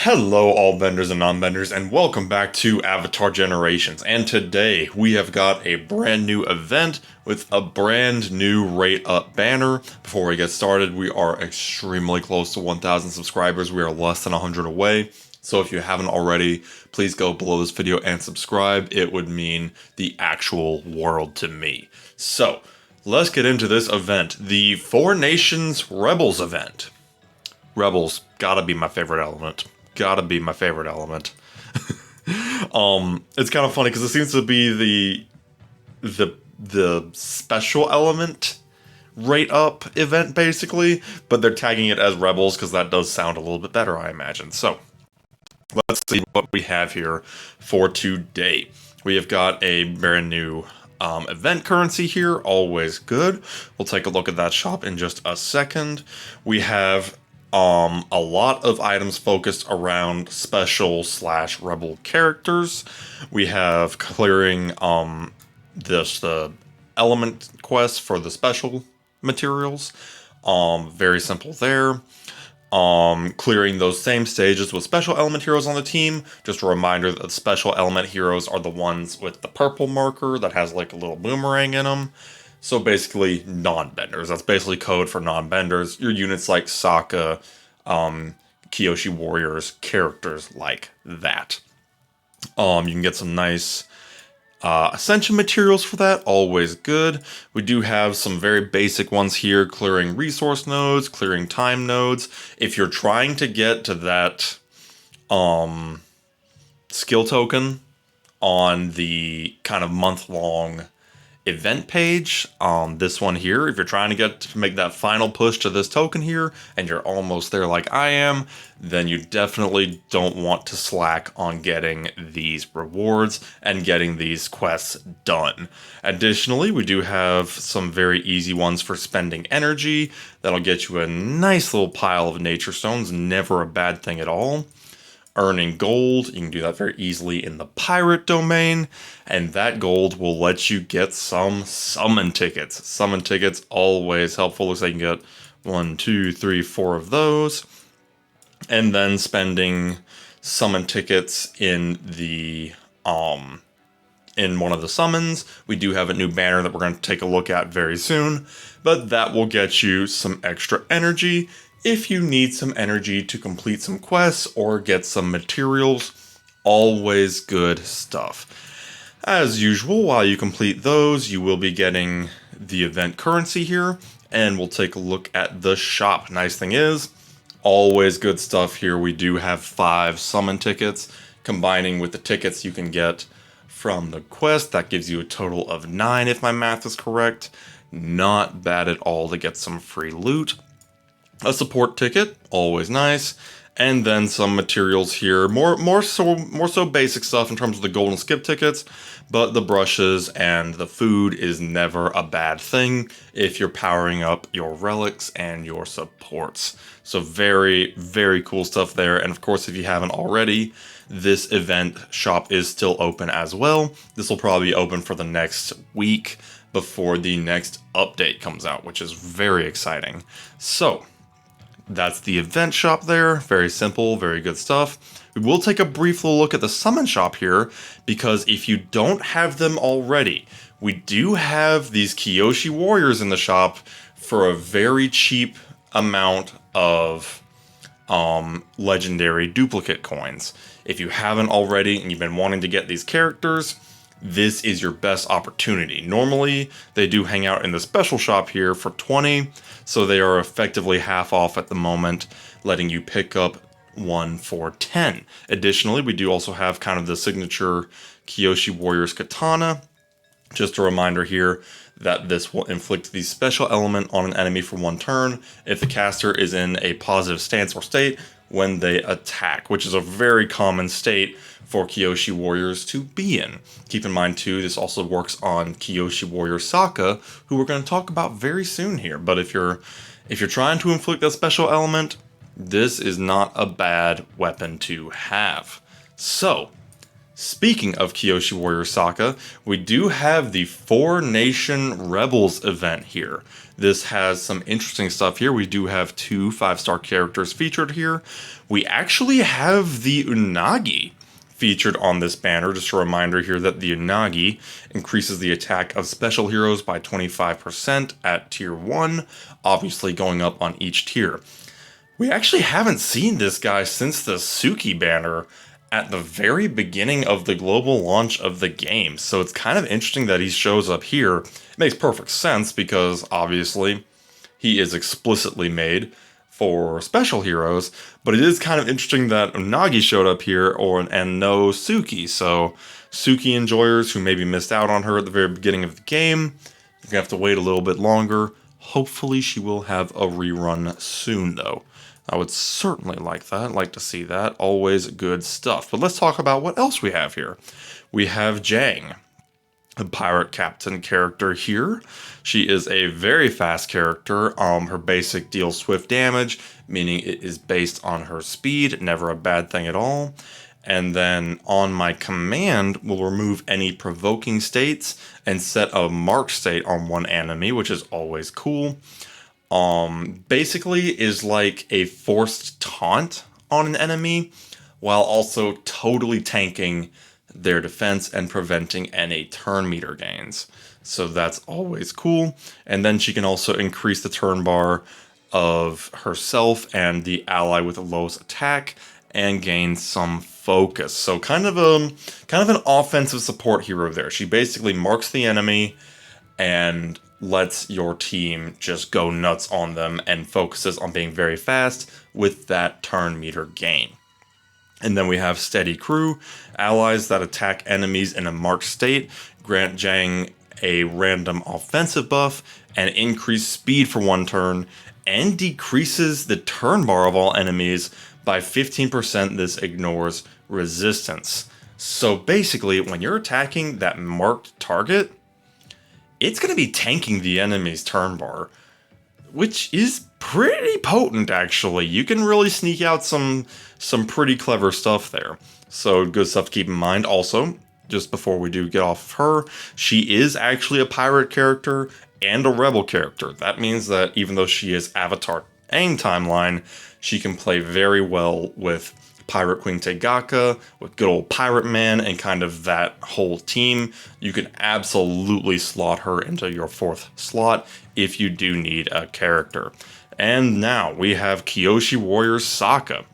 Hello, all benders and non-benders, and welcome back to Avatar Generations. And today we have got a brand new event with a brand new rate up banner. Before we get started, we are extremely close to 1,000 subscribers. We are less than 100 away. So if you haven't already, please go below this video and subscribe. It would mean the actual world to me. So let's get into this event, the Four Nations Rebels event. Rebels, gotta be my favorite element. Gotta be my favorite element. It's kind of funny because it seems to be the special element rate up event basically, but they're tagging it as Rebels because that does sound a little bit better, I imagine. So let's see what we have here for today. We have got a brand new event currency here, always good. We'll take a look at that shop in just a second. We have a lot of items focused around special / rebel characters. We have clearing the element quest for the special materials. Very simple there. Clearing those same stages with special element heroes on the team. Just a reminder that the special element heroes are the ones with the purple marker that has like a little boomerang in them. So basically, non-benders. That's basically code for non-benders. Your units like Sokka, Kyoshi Warriors, characters like that. You can get some nice Ascension materials for that, always good. We do have some very basic ones here, clearing resource nodes, clearing time nodes. If you're trying to get to that skill token on the kind of month-long event page, this one here, if you're trying to make that final push to this token here and you're almost there like I am, then you definitely don't want to slack on getting these rewards and getting these quests done. Additionally, we do have some very easy ones for spending energy that'll get you a nice little pile of nature stones, never a bad thing at all. Earning gold, you can do that very easily in the pirate domain, and that gold will let you get some summon tickets. Summon tickets, always helpful. Looks like you can get 1, 2, 3, 4 of those. And then spending summon tickets in the in one of the summons. We do have a new banner that we're going to take a look at very soon, but that will get you some extra energy if you need some energy to complete some quests or get some materials. Always good stuff. As usual, while you complete those, you will be getting the event currency here, and we'll take a look at the shop. Nice thing is, always good stuff here. We do have 5 summon tickets, combining with the tickets you can get from the quest. That gives you a total of 9 if my math is correct. Not bad at all to get some free loot. A support ticket, always nice, and then some materials here. More so basic stuff in terms of the golden skip tickets, but the brushes and the food is never a bad thing if you're powering up your relics and your supports. So very, very cool stuff there. And of course, if you haven't already, this event shop is still open as well. This will probably be open for the next week before the next update comes out, which is very exciting. So that's the event shop there. Very simple, very good stuff. We will take a brief little look at the summon shop here, because if you don't have them already, we do have these Kyoshi Warriors in the shop for a very cheap amount of legendary duplicate coins. If you haven't already and you've been wanting to get these characters, this is your best opportunity. Normally, they do hang out in the special shop here for 20, so they are effectively half off at the moment, letting you pick up one for 10. Additionally, we do also have kind of the signature Kyoshi Warriors Katana. Just a reminder here that this will inflict the special element on an enemy for 1 turn if the caster is in a positive stance or state when they attack, which is a very common state for Kyoshi Warriors to be in. Keep in mind too, this also works on Kyoshi Warrior Sokka, who we're going to talk about very soon here. But if you're trying to inflict that special element, this is not a bad weapon to have. So Speaking of Kyoshi Warrior Sokka, we do have the Four Nation Rebels event here. This has some interesting stuff here. We do have 2 5-star characters featured here. We actually have the Unagi featured on this banner. Just a reminder here that the Unagi increases the attack of special heroes by 25% at tier 1, obviously going up on each tier. We actually haven't seen this guy since the Suki banner at the very beginning of the global launch of the game. So it's kind of interesting that he shows up here. It makes perfect sense because obviously he is explicitly made for special heroes, but it is kind of interesting that Unagi showed up here and no Suki. So Suki enjoyers who maybe missed out on her at the very beginning of the game, you're gonna have to wait a little bit longer. Hopefully she will have a rerun soon though. I would certainly like that, like to see that. Always good stuff. But let's talk about what else we have here. We have Jang, a pirate captain character here. She is a very fast character. Her basic deals swift damage, meaning it is based on her speed, never a bad thing at all. And then on my command, we'll remove any provoking states and set a marked state on one enemy, which is always cool. Basically is like a forced taunt on an enemy while also totally tanking their defense and preventing any turn meter gains. So that's always cool. And then she can also increase the turn bar of herself and the ally with the lowest attack and gain some focus. So kind of an offensive support hero there. She basically marks the enemy and lets your team just go nuts on them and focuses on being very fast with that turn meter gain. And then we have Steady Crew. Allies that attack enemies in a marked state grant Jang a random offensive buff and increase speed for 1 turn and decreases the turn bar of all enemies by 15%. This ignores resistance. So basically, when you're attacking that marked target, it's going to be tanking the enemy's turn bar, which is pretty potent, actually. You can really sneak out some pretty clever stuff there. So good stuff to keep in mind. Also, just before we do get off of her, she is actually a pirate character and a rebel character. That means that even though she is Avatar Aang timeline, she can play very well with Pirate Queen Tegaka, with good old Pirate Man, and kind of that whole team. You can absolutely slot her into your 4th slot if you do need a character. And now we have Kyoshi Warrior Sokka.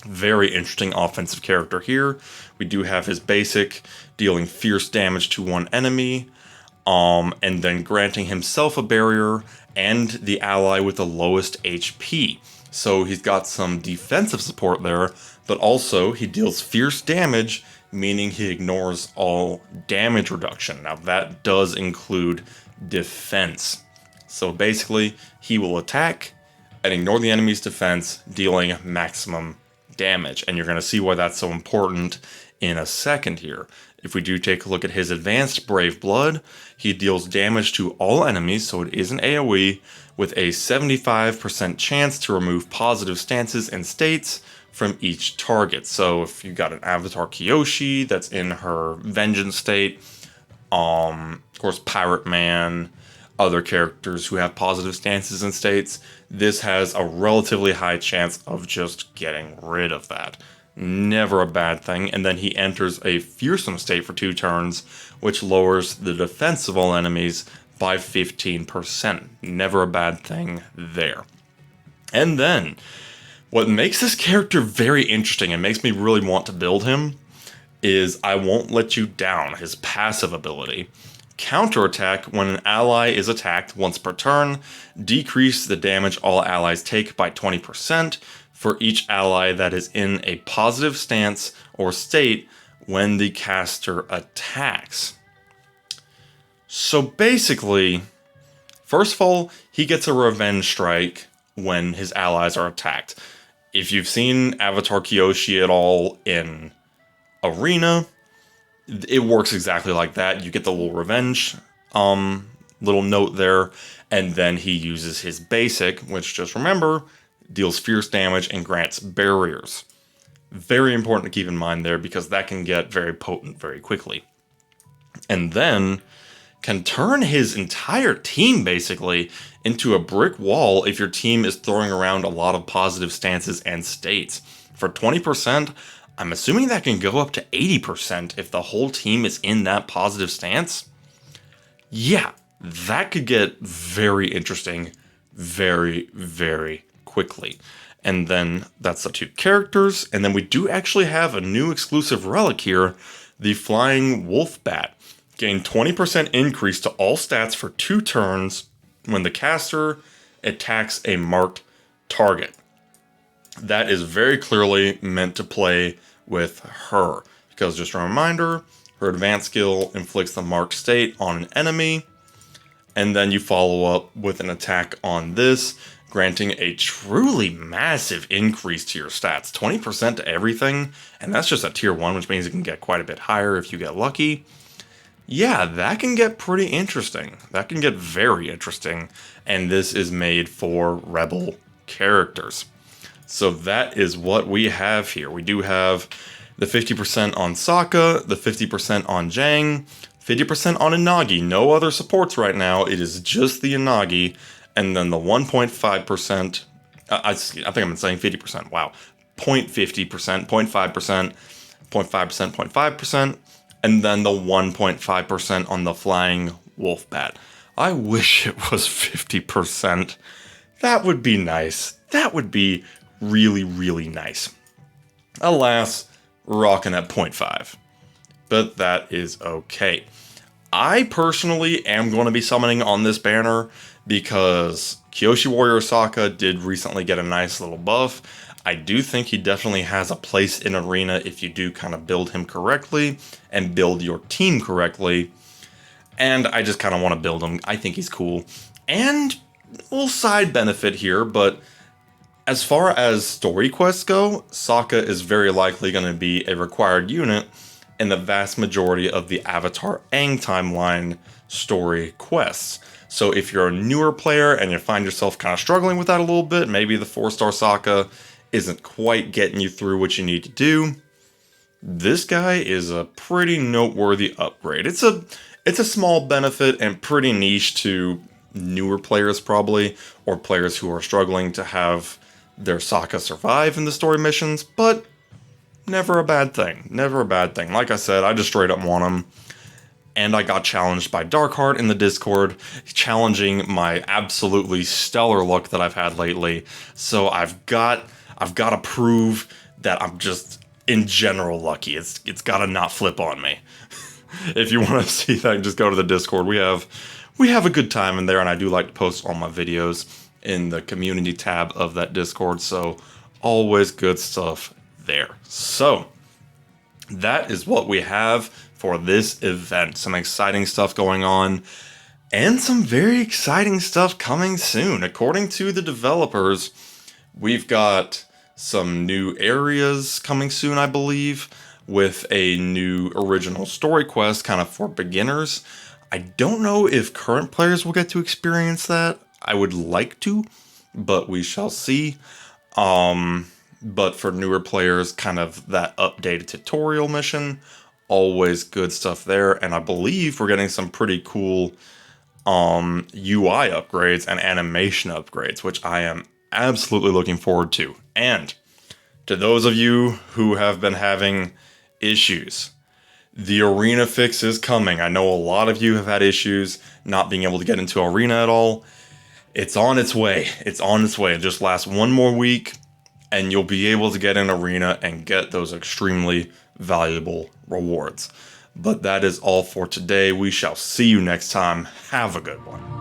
Very interesting offensive character here. We do have his basic, dealing fierce damage to one enemy, and then granting himself a barrier and the ally with the lowest HP. So he's got some defensive support there, but also he deals fierce damage, meaning he ignores all damage reduction. Now that does include defense. So basically, he will attack and ignore the enemy's defense, dealing maximum damage. And you're going to see why that's so important in a second here. If we do take a look at his advanced Brave Blood, he deals damage to all enemies, so it is an AoE, with a 75% chance to remove positive stances and states from each target. So if you got an Avatar Kyoshi that's in her Vengeance state, of course Pirate Man, other characters who have positive stances and states, this has a relatively high chance of just getting rid of that. Never a bad thing. And then he enters a fearsome state for 2 turns, which lowers the defense of all enemies by 15%. Never a bad thing there. And then, what makes this character very interesting and makes me really want to build him is I Won't Let You Down, his passive ability. Counterattack when an ally is attacked once per turn. Decrease the damage all allies take by 20% for each ally that is in a positive stance or state when the caster attacks. So basically, first of all, he gets a revenge strike when his allies are attacked. If you've seen Avatar Kyoshi at all in Arena, it works exactly like that. You get the little revenge little note there, and then he uses his basic, which, just remember, deals fierce damage and grants barriers. Very important to keep in mind there because that can get very potent very quickly. And then can turn his entire team basically into a brick wall if your team is throwing around a lot of positive stances and states. For 20%, I'm assuming that can go up to 80% if the whole team is in that positive stance. Yeah, that could get very interesting very, very quickly. And then that's the 2 characters. And then we do actually have a new exclusive relic here, the Flying Wolf Bat. Gain 20% increase to all stats for 2 turns when the caster attacks a marked target. That is very clearly meant to play with her, because just a reminder, her advanced skill inflicts the marked state on an enemy, and then you follow up with an attack on this, granting a truly massive increase to your stats, 20% to everything, and that's just at tier 1, which means it can get quite a bit higher if you get lucky. Yeah, that can get pretty interesting. That can get very interesting, and this is made for Rebel characters. So that is what we have here. We do have the 50% on Sokka, the 50% on Jang, 50% on Inagi. No other supports right now. It is just the Inagi, and then the 1.5%. I think I'm saying 50%. Wow, 0.50%, 0.5%, 0.5%, 0.5%. And then the 1.5% on the Flying Wolf Bat. I wish it was 50%. That would be nice. That would be really, really nice. Alas, we're rocking at 0.5. But that is okay. I personally am going to be summoning on this banner because Kyoshi Warrior Sokka did recently get a nice little buff. I do think he definitely has a place in Arena if you do kind of build him correctly and build your team correctly. And I just kind of want to build him. I think he's cool. And a little side benefit here, but as far as story quests go, Sokka is very likely going to be a required unit in the vast majority of the Avatar Aang timeline story quests. So if you're a newer player and you find yourself kind of struggling with that a little bit, maybe the 4-star Sokka isn't quite getting you through what you need to do, this guy is a pretty noteworthy upgrade. It's a small benefit and pretty niche to newer players probably, or players who are struggling to have their Sokka survive in the story missions, but never a bad thing. Never a bad thing. Like I said, I just straight up want him. And I got challenged by Darkheart in the Discord, challenging my absolutely stellar luck that I've had lately. So I've got to prove that I'm just in general lucky. It's got to not flip on me. If you want to see that, just go to the Discord. We have a good time in there, and I do like to post all my videos in the community tab of that Discord. So always good stuff there. So that is what we have for this event. Some exciting stuff going on, and some very exciting stuff coming soon. According to the developers, we've got some new areas coming soon, I believe, with a new original story quest kind of for beginners. I don't know if current players will get to experience that. I would like to, but we shall see. But for newer players, kind of that updated tutorial mission, always good stuff there. And I believe we're getting some pretty cool UI upgrades and animation upgrades, which I am absolutely looking forward to. And to those of you who have been having issues, the Arena fix is coming. I know a lot of you have had issues not being able to get into Arena at all. It's on its way. It's on its way. It just lasts one more week, and you'll be able to get in Arena and get those extremely valuable rewards. But that is all for today. We shall see you next time. Have a good one.